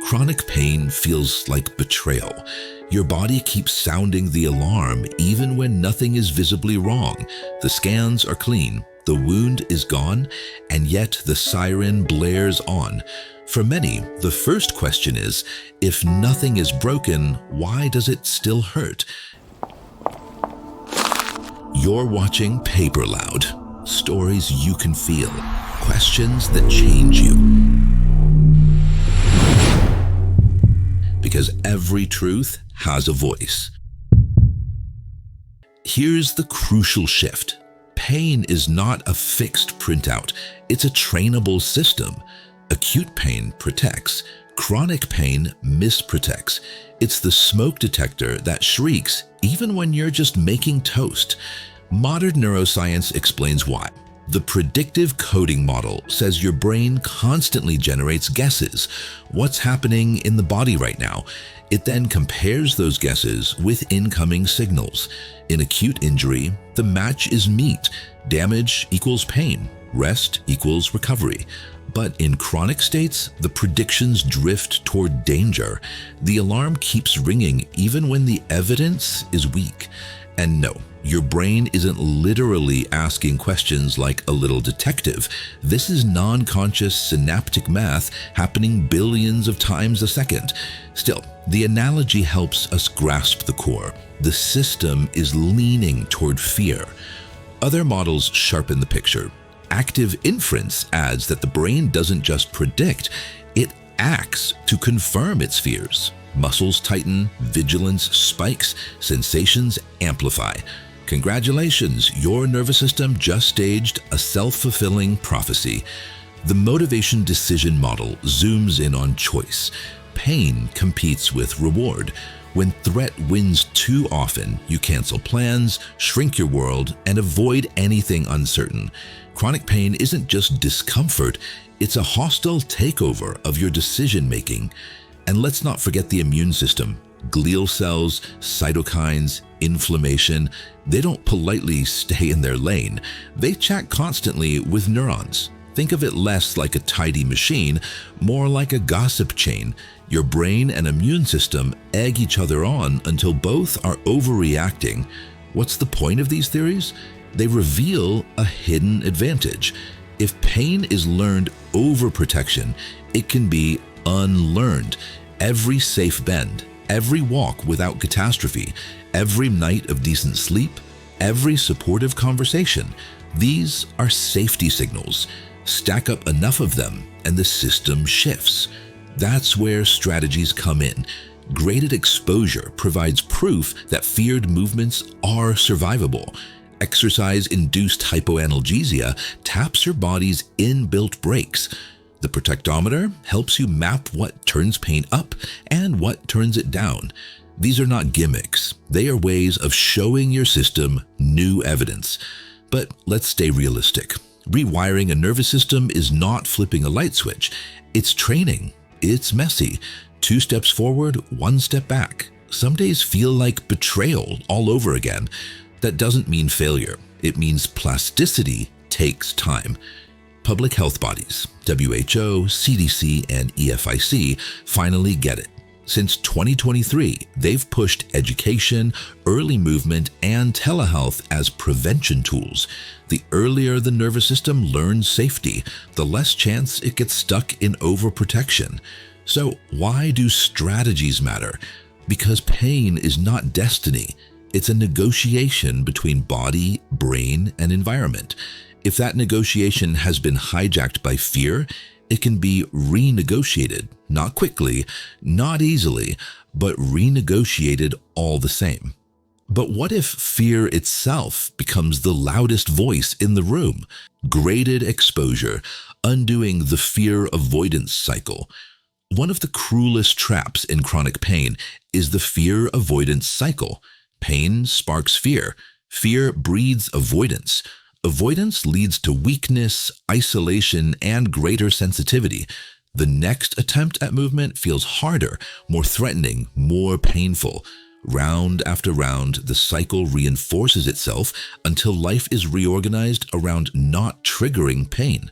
Chronic pain feels like betrayal. Your body keeps sounding the alarm even when nothing is visibly wrong. The scans are clean, the wound is gone, and yet the siren blares on. For many, the first question is, if nothing is broken, why does it still hurt? You're watching PaperLoud, stories you can feel, questions that change you. Because every truth has a voice. Here's the crucial shift. Pain is not a fixed printout, it's a trainable system. Acute pain protects, chronic pain misprotects. It's the smoke detector that shrieks even when you're just making toast. Modern neuroscience explains why. The predictive coding model says your brain constantly generates guesses. What's happening in the body right now? It then compares those guesses with incoming signals. In acute injury, the match is meat. Damage equals pain. Rest equals recovery. But in chronic states, the predictions drift toward danger. The alarm keeps ringing even when the evidence is weak. And no, your brain isn't literally asking questions like a little detective. This is non-conscious synaptic math happening billions of times a second. Still, the analogy helps us grasp the core. The system is leaning toward fear. Other models sharpen the picture. Active inference adds that the brain doesn't just predict, it acts to confirm its fears. Muscles tighten, vigilance spikes, sensations amplify. Congratulations, your nervous system just staged a self-fulfilling prophecy. The motivation decision model zooms in on choice. Pain competes with reward. When threat wins too often, you cancel plans, shrink your world, and avoid anything uncertain. Chronic pain isn't just discomfort, it's a hostile takeover of your decision-making. And let's not forget the immune system. Glial cells, cytokines, inflammation, they don't politely stay in their lane. They chat constantly with neurons. Think of it less like a tidy machine, more like a gossip chain. Your brain and immune system egg each other on until both are overreacting. What's the point of these theories? They reveal a hidden advantage. If pain is learned over protection, it can be unlearned. Every safe bend, every walk without catastrophe, every night of decent sleep, every supportive conversation, these are safety signals. Stack up enough of them and the system shifts. That's where strategies come in. Graded exposure provides proof that feared movements are survivable. Exercise-induced hypoalgesia taps your body's inbuilt brakes. The protectometer helps you map what turns pain up and what turns it down. These are not gimmicks. They are ways of showing your system new evidence. But let's stay realistic. Rewiring a nervous system is not flipping a light switch. It's training. It's messy. 2 steps forward, 1 step back. Some days feel like betrayal all over again. That doesn't mean failure. It means plasticity takes time. Public health bodies, WHO, CDC, and EFIC, finally get it. Since 2023, they've pushed education, early movement, and telehealth as prevention tools. The earlier the nervous system learns safety, the less chance it gets stuck in overprotection. So why do strategies matter? Because pain is not destiny. It's a negotiation between body, brain, and environment. If that negotiation has been hijacked by fear, it can be renegotiated, not quickly, not easily, but renegotiated all the same. But what if fear itself becomes the loudest voice in the room? Graded exposure, undoing the fear avoidance cycle. One of the cruelest traps in chronic pain is the fear avoidance cycle. Pain sparks fear. Fear breeds avoidance. Avoidance leads to weakness, isolation, and greater sensitivity. The next attempt at movement feels harder, more threatening, more painful. Round after round, the cycle reinforces itself until life is reorganized around not triggering pain.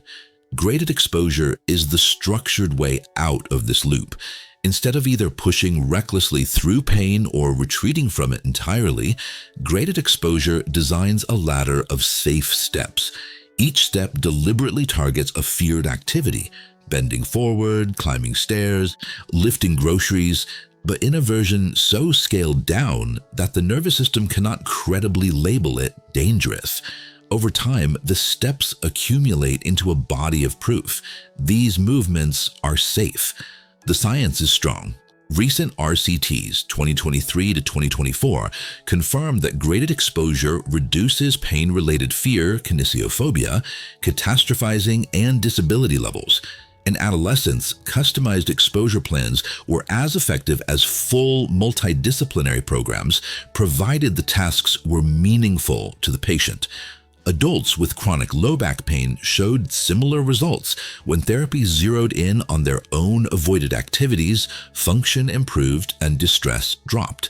Graded exposure is the structured way out of this loop. Instead of either pushing recklessly through pain or retreating from it entirely, graded exposure designs a ladder of safe steps. Each step deliberately targets a feared activity, bending forward, climbing stairs, lifting groceries, but in a version so scaled down that the nervous system cannot credibly label it dangerous. Over time, the steps accumulate into a body of proof. These movements are safe. The science is strong. Recent RCTs 2023 to 2024 confirmed that graded exposure reduces pain-related fear, kinesiophobia, catastrophizing, and disability levels. In adolescents, customized exposure plans were as effective as full multidisciplinary programs, provided the tasks were meaningful to the patient. Adults with chronic low back pain showed similar results when therapy zeroed in on their own avoided activities, function improved, and distress dropped.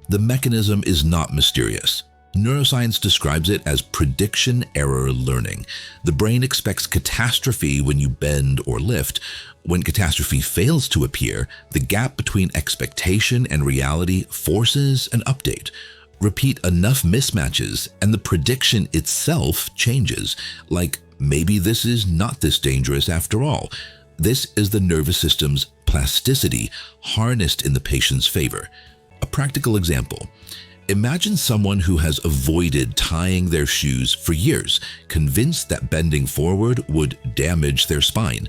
The mechanism is not mysterious. Neuroscience describes it as prediction error learning. The brain expects catastrophe when you bend or lift. When catastrophe fails to appear, the gap between expectation and reality forces an update. Repeat enough mismatches and the prediction itself changes, like maybe this is not this dangerous after all. This is the nervous system's plasticity harnessed in the patient's favor. A practical example. Imagine someone who has avoided tying their shoes for years, convinced that bending forward would damage their spine.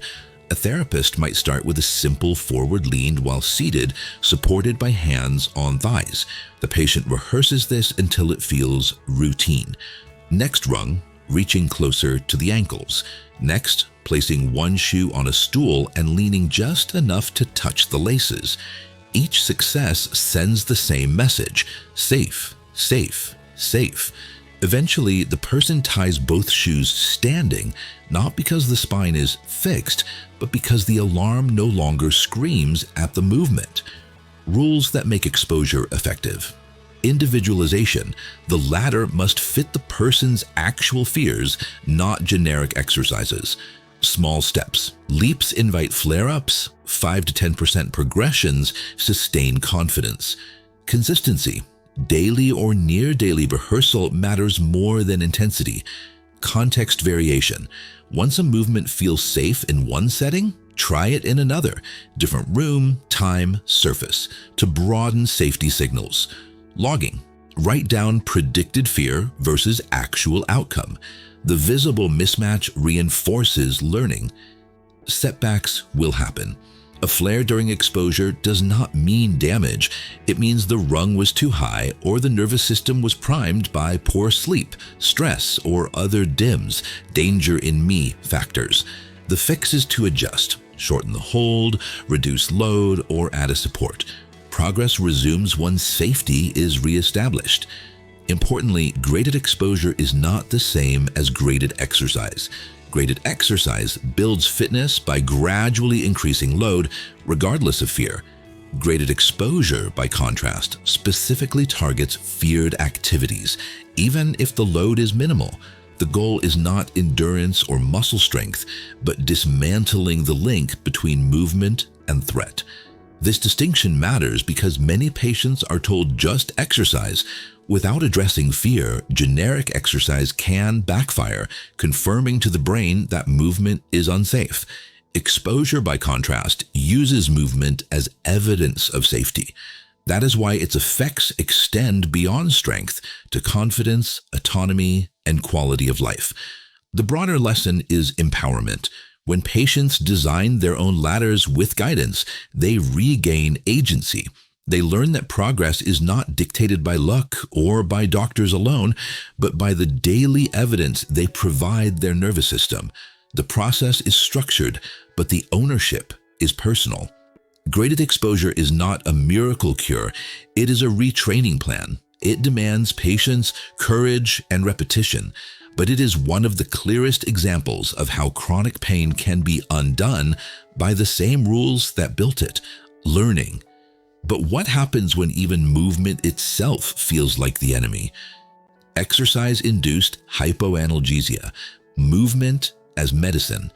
A therapist might start with a simple forward lean while seated, supported by hands on thighs. The patient rehearses this until it feels routine. Next rung, reaching closer to the ankles. Next, placing one shoe on a stool and leaning just enough to touch the laces. Each success sends the same message: safe, safe, safe. Eventually, the person ties both shoes standing, not because the spine is fixed, but because the alarm no longer screams at the movement. Rules that make exposure effective. Individualization. The latter must fit the person's actual fears, not generic exercises. Small steps. Leaps invite flare-ups. 5 to 10% progressions sustain confidence. Consistency. Daily or near daily rehearsal matters more than intensity. Context variation. Once a movement feels safe in one setting, try it in another. Different room, time, surface, to broaden safety signals. Logging. Write down predicted fear versus actual outcome. The visible mismatch reinforces learning. Setbacks will happen. A flare during exposure does not mean damage. It means the rung was too high or the nervous system was primed by poor sleep, stress, or other DIMS, danger in me factors. The fix is to adjust, shorten the hold, reduce load, or add a support. Progress resumes once safety is reestablished. Importantly, graded exposure is not the same as graded exercise. Graded exercise builds fitness by gradually increasing load, regardless of fear. Graded exposure, by contrast, specifically targets feared activities, even if the load is minimal. The goal is not endurance or muscle strength, but dismantling the link between movement and threat. This distinction matters because many patients are told just exercise. Without addressing fear, generic exercise can backfire, confirming to the brain that movement is unsafe. Exposure, by contrast, uses movement as evidence of safety. That is why its effects extend beyond strength to confidence, autonomy, and quality of life. The broader lesson is empowerment. When patients design their own ladders with guidance, they regain agency. They learn that progress is not dictated by luck or by doctors alone, but by the daily evidence they provide their nervous system. The process is structured, but the ownership is personal. Graded exposure is not a miracle cure. It is a retraining plan. It demands patience, courage, and repetition. But it is one of the clearest examples of how chronic pain can be undone by the same rules that built it: learning. But what happens when even movement itself feels like the enemy? Exercise-induced hypoalgesia, movement as medicine.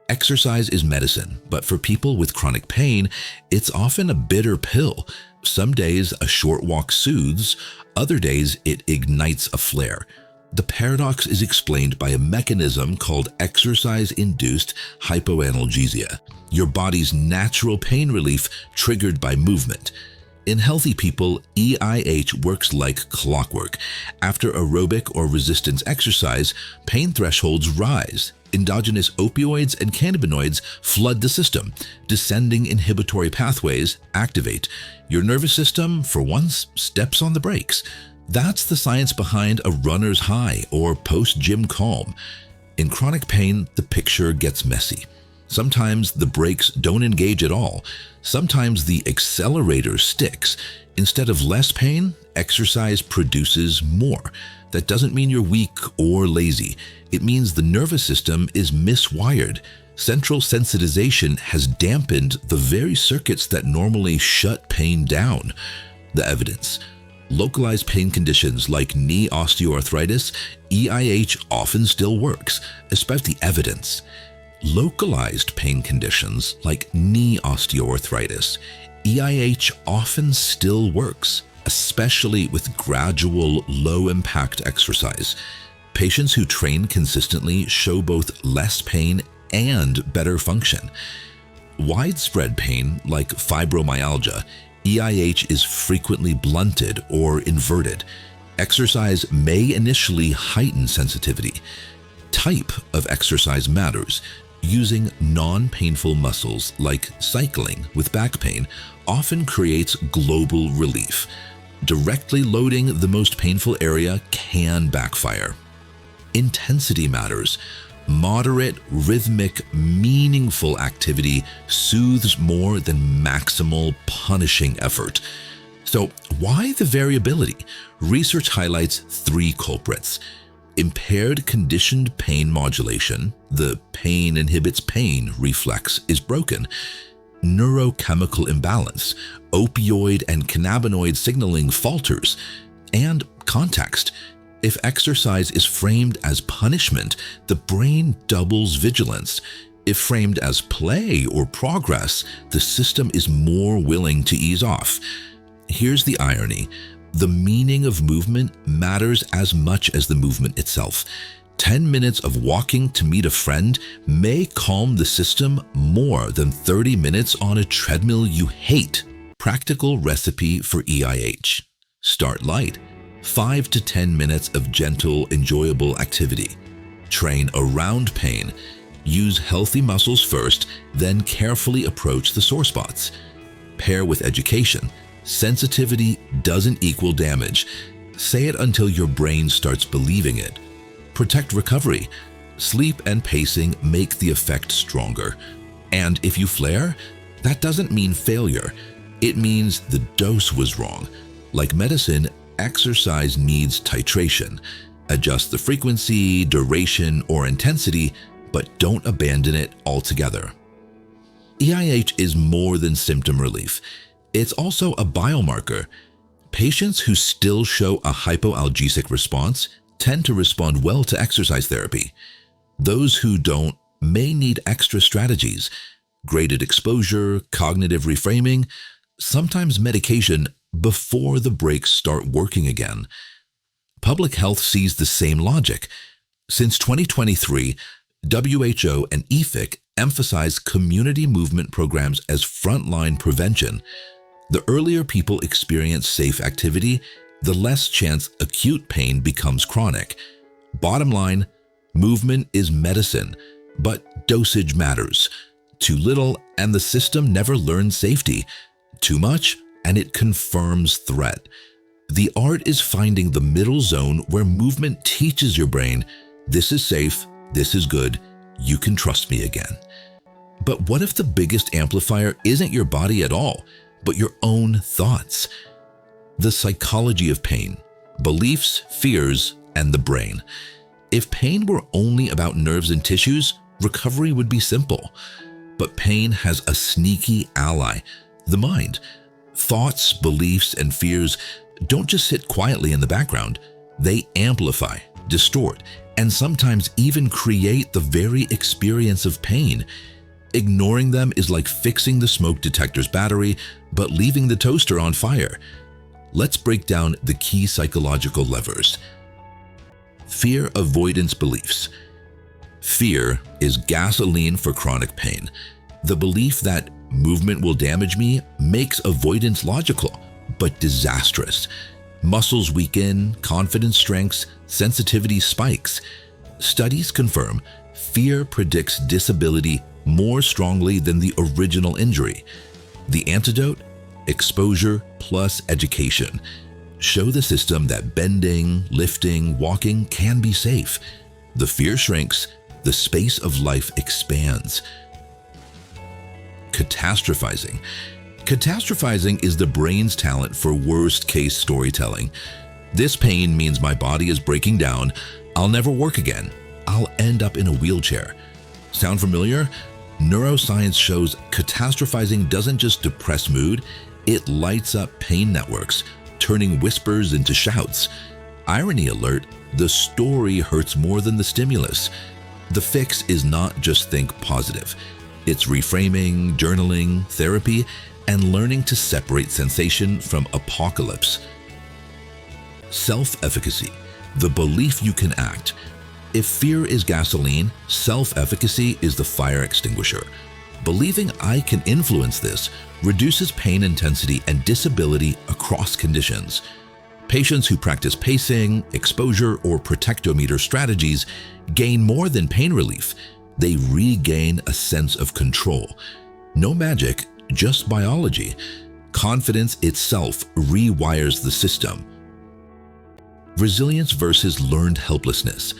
Exercise is medicine, but for people with chronic pain, it's often a bitter pill. Some days a short walk soothes, other days it ignites a flare. The paradox is explained by a mechanism called exercise-induced hypoalgesia, your body's natural pain relief triggered by movement. In healthy people, EIH works like clockwork. After aerobic or resistance exercise, pain thresholds rise. Endogenous opioids and cannabinoids flood the system. Descending inhibitory pathways activate. Your nervous system, for once, steps on the brakes. That's the science behind a runner's high or post-gym calm. In chronic pain, the picture gets messy. Sometimes the brakes don't engage at all. Sometimes the accelerator sticks. Instead of less pain, exercise produces more. That doesn't mean you're weak or lazy. It means the nervous system is miswired. Central sensitization has dampened the very circuits that normally shut pain down. The evidence. Localized pain conditions like knee osteoarthritis, EIH often still works, especially evidence. Localized pain conditions like knee osteoarthritis, EIH often still works, especially with gradual, low-impact exercise. Patients who train consistently show both less pain and better function. Widespread pain, like fibromyalgia, EIH is frequently blunted or inverted. Exercise may initially heighten sensitivity. Type of exercise matters. Using non-painful muscles like cycling with back pain often creates global relief. Directly loading the most painful area can backfire. Intensity matters. Moderate, rhythmic, meaningful activity soothes more than maximal, punishing effort. So why the variability? Research highlights 3 culprits. Impaired conditioned pain modulation, the pain inhibits pain reflex, is broken. Neurochemical imbalance, opioid and cannabinoid signaling falters. And context. If exercise is framed as punishment, the brain doubles vigilance. If framed as play or progress, the system is more willing to ease off. Here's the irony. The meaning of movement matters as much as the movement itself. 10 minutes of walking to meet a friend may calm the system more than 30 minutes on a treadmill you hate. Practical recipe for EIH. Start light. 5 to 10 minutes of gentle, enjoyable activity. Train around pain. Use healthy muscles first, then carefully approach the sore spots. Pair with education. Sensitivity doesn't equal damage. Say it until your brain starts believing it. Protect recovery. Sleep and pacing make the effect stronger. And if you flare, that doesn't mean failure. It means the dose was wrong. Like medicine, exercise needs titration. Adjust the frequency, duration, or intensity, but don't abandon it altogether. EIH is more than symptom relief. It's also a biomarker. Patients who still show a hypoalgesic response tend to respond well to exercise therapy. Those who don't may need extra strategies, graded exposure, cognitive reframing, sometimes medication before the brakes start working again. Public health sees the same logic. Since 2023, WHO and EFIC emphasize community movement programs as frontline prevention. The earlier people experience safe activity, the less chance acute pain becomes chronic. Bottom line, movement is medicine, but dosage matters. Too little and the system never learns safety. Too much and it confirms threat. The art is finding the middle zone where movement teaches your brain, this is safe, this is good, you can trust me again. But what if the biggest amplifier isn't your body at all, but your own thoughts? The psychology of pain, beliefs, fears, and the brain. If pain were only about nerves and tissues, recovery would be simple. But pain has a sneaky ally, the mind. Thoughts, beliefs, and fears don't just sit quietly in the background, they amplify. distort, and sometimes even create the very experience of pain. Ignoring them is like fixing the smoke detector's battery, but leaving the toaster on fire. Let's break down the key psychological levers. Fear avoidance beliefs. Fear is gasoline for chronic pain. The belief that movement will damage me makes avoidance logical, but disastrous. Muscles weaken, confidence shrinks, sensitivity spikes. Studies confirm fear predicts disability more strongly than the original injury. The antidote? Exposure plus education. Show the system that bending, lifting, walking can be safe. The fear shrinks, the space of life expands. Catastrophizing. Catastrophizing is the brain's talent for worst-case storytelling. This pain means my body is breaking down. I'll never work again. I'll end up in a wheelchair. Sound familiar? Neuroscience shows catastrophizing doesn't just depress mood, it lights up pain networks, turning whispers into shouts. Irony alert, the story hurts more than the stimulus. The fix is not just think positive. It's reframing, journaling, therapy, and learning to separate sensation from apocalypse. Self-efficacy, the belief you can act. If fear is gasoline, self-efficacy is the fire extinguisher. Believing I can influence this reduces pain intensity and disability across conditions. Patients who practice pacing, exposure, or protectometer strategies gain more than pain relief. They regain a sense of control. No magic, just biology. Confidence itself rewires the system. Resilience versus learned helplessness.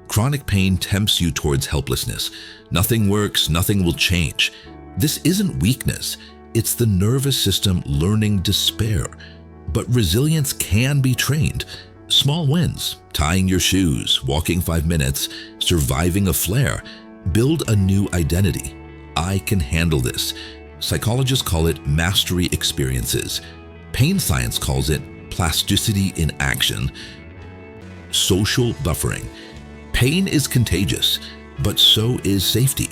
Chronic pain tempts you towards helplessness. Nothing works, nothing will change. This isn't weakness, it's the nervous system learning despair. But resilience can be trained. Small wins, tying your shoes, walking 5 minutes, surviving a flare, build a new identity. I can handle this. Psychologists call it mastery experiences. Pain science calls it plasticity in action. Social buffering. Pain is contagious, but so is safety.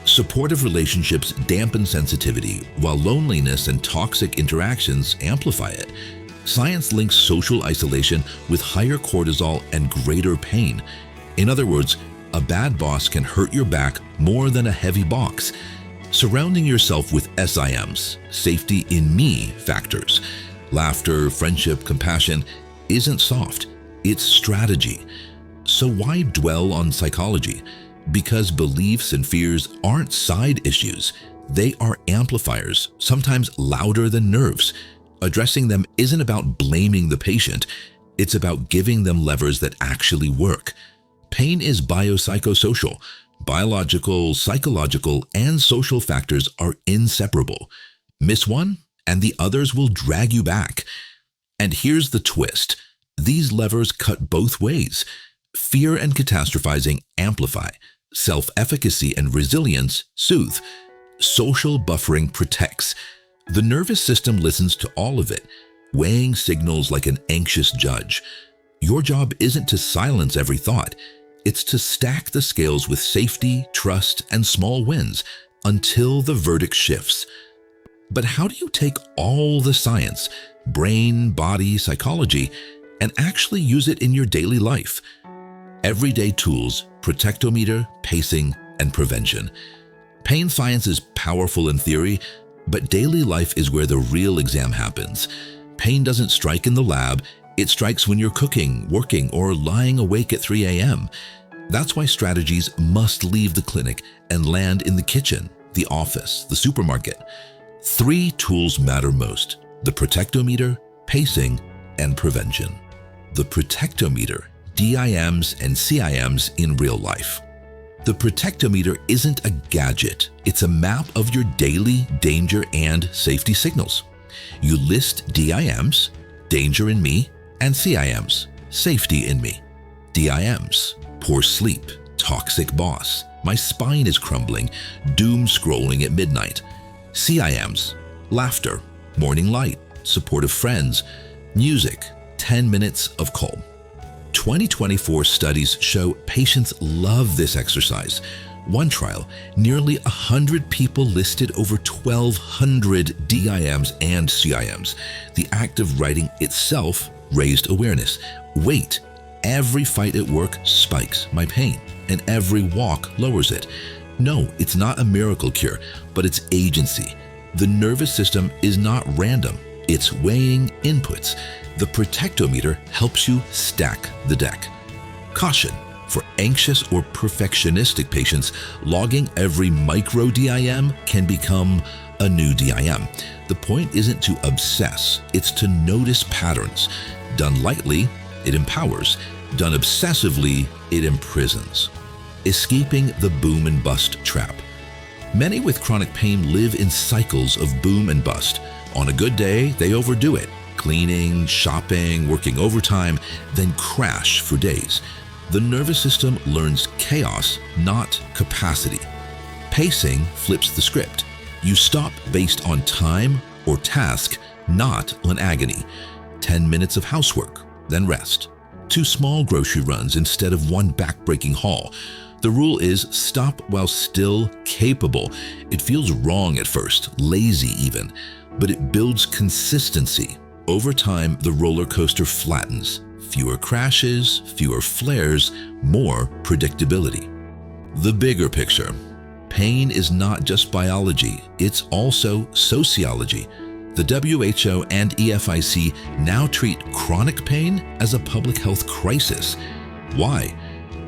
Supportive relationships dampen sensitivity, while loneliness and toxic interactions amplify it. Science links social isolation with higher cortisol and greater pain. In other words, a bad boss can hurt your back more than a heavy box. Surrounding yourself with SIMs, safety in me factors, laughter, friendship, compassion, isn't soft, it's strategy. So why dwell on psychology? Because beliefs and fears aren't side issues. They are amplifiers, sometimes louder than nerves. Addressing them isn't about blaming the patient. It's about giving them levers that actually work. Pain is biopsychosocial. Biological, psychological, and social factors are inseparable. Miss one, and the others will drag you back. And here's the twist. These levers cut both ways. Fear and catastrophizing amplify. Self-efficacy and resilience soothe. Social buffering protects. The nervous system listens to all of it, weighing signals like an anxious judge. Your job isn't to silence every thought. It's to stack the scales with safety, trust, and small wins until the verdict shifts. But how do you take all the science, brain, body, psychology, and actually use it in your daily life? Everyday tools, protectometer, pacing, and prevention. Pain science is powerful in theory, but daily life is where the real exam happens. Pain doesn't strike in the lab, it strikes when you're cooking, working, or lying awake at 3 a.m. That's why strategies must leave the clinic and land in the kitchen, the office, the supermarket. 3 tools matter most: the protectometer, pacing, and prevention. The protectometer, DIMs and CIMs in real life. The protectometer isn't a gadget, it's a map of your daily danger and safety signals. You list DIMs, danger in me, and CIMs, safety in me. DIMs, poor sleep, toxic boss, my spine is crumbling, doom scrolling at midnight. CIMs, laughter, morning light, supportive friends, music, 10 minutes of calm. 2024 studies show patients love this exercise. One trial, nearly 100 people listed over 1,200 DIMs and CIMs. The act of writing itself raised awareness. Wait, every fight at work spikes my pain, and every walk lowers it. No, it's not a miracle cure, but it's agency. The nervous system is not random. It's weighing inputs. The protectometer helps you stack the deck. Caution: for anxious or perfectionistic patients, logging every micro DIM can become a new DIM. The point isn't to obsess, it's to notice patterns. Done lightly, it empowers. Done obsessively, it imprisons. Escaping the boom and bust trap. Many with chronic pain live in cycles of boom and bust. On a good day, they overdo it, cleaning, shopping, working overtime, then crash for days. The nervous system learns chaos, not capacity. Pacing flips the script. You stop based on time or task, not on agony. 10 minutes of housework, then rest. 2 small grocery runs instead of 1 back-breaking haul. The rule is stop while still capable. It feels wrong at first, lazy even, but it builds consistency. Over time, the roller coaster flattens. Fewer crashes, fewer flares, more predictability. The bigger picture. Pain is not just biology, it's also sociology. The WHO and EFIC now treat chronic pain as a public health crisis. Why?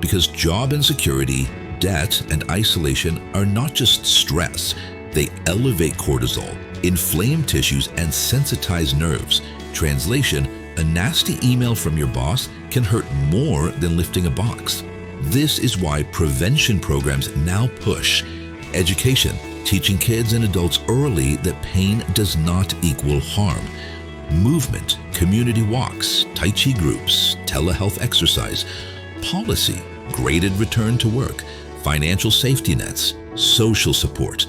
Because job insecurity, debt, and isolation are not just stress. They elevate cortisol, inflame tissues, and sensitize nerves. Translation: a nasty email from your boss can hurt more than lifting a box. This is why prevention programs now push education, teaching kids and adults early that pain does not equal harm. Movement, community walks, Tai Chi groups, telehealth exercise. Policy, graded return to work, financial safety nets, social support.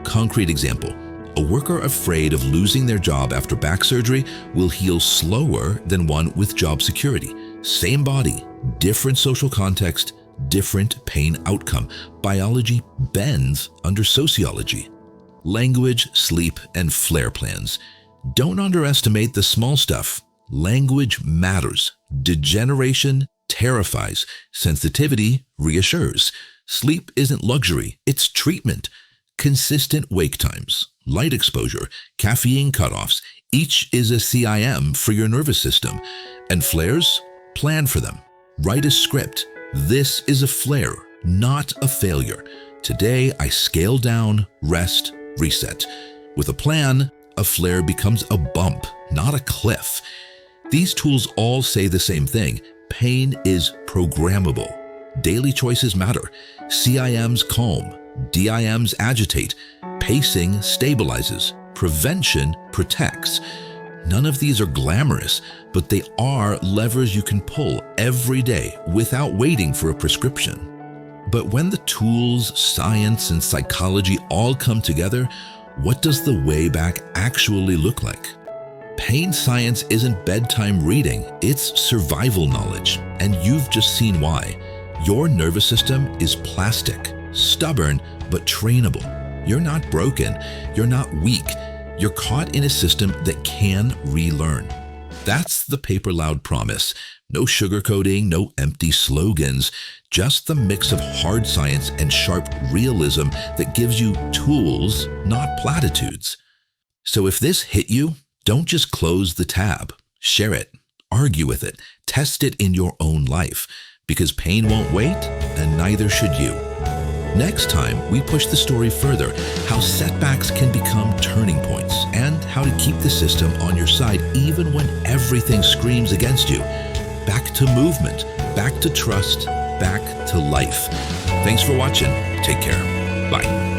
Concrete example: a worker afraid of losing their job after back surgery will heal slower than one with job security. Same body, different social context, different pain outcome. Biology bends under sociology. Language, sleep, and flare plans. Don't underestimate the small stuff. Language matters. Degeneration terrifies. Sensitivity reassures. Sleep isn't luxury, it's treatment. Consistent wake times, light exposure, caffeine cutoffs, each is a CIM for your nervous system. And flares? Plan for them. Write a script. This is a flare, not a failure. Today, I scale down, rest, reset. With a plan, a flare becomes a bump, not a cliff. These tools all say the same thing: pain is programmable. Daily choices matter. CIMs calm, DIMs agitate, pacing stabilizes, prevention protects. None of these are glamorous, but they are levers you can pull every day without waiting for a prescription. But when the tools, science, and psychology all come together, what does the way back actually look like? Pain science isn't bedtime reading, it's survival knowledge, and you've just seen why. Your nervous system is plastic, stubborn, but trainable. You're not broken, you're not weak. You're caught in a system that can relearn. That's the PaperLoud promise. No sugarcoating, no empty slogans, just the mix of hard science and sharp realism that gives you tools, not platitudes. So if this hit you, don't just close the tab. Share it, argue with it, test it in your own life, because pain won't wait, and neither should you. Next time, we push the story further, how setbacks can become turning points, and how to keep the system on your side even when everything screams against you. Back to movement, back to trust, back to life. Thanks for watching. Take care. Bye.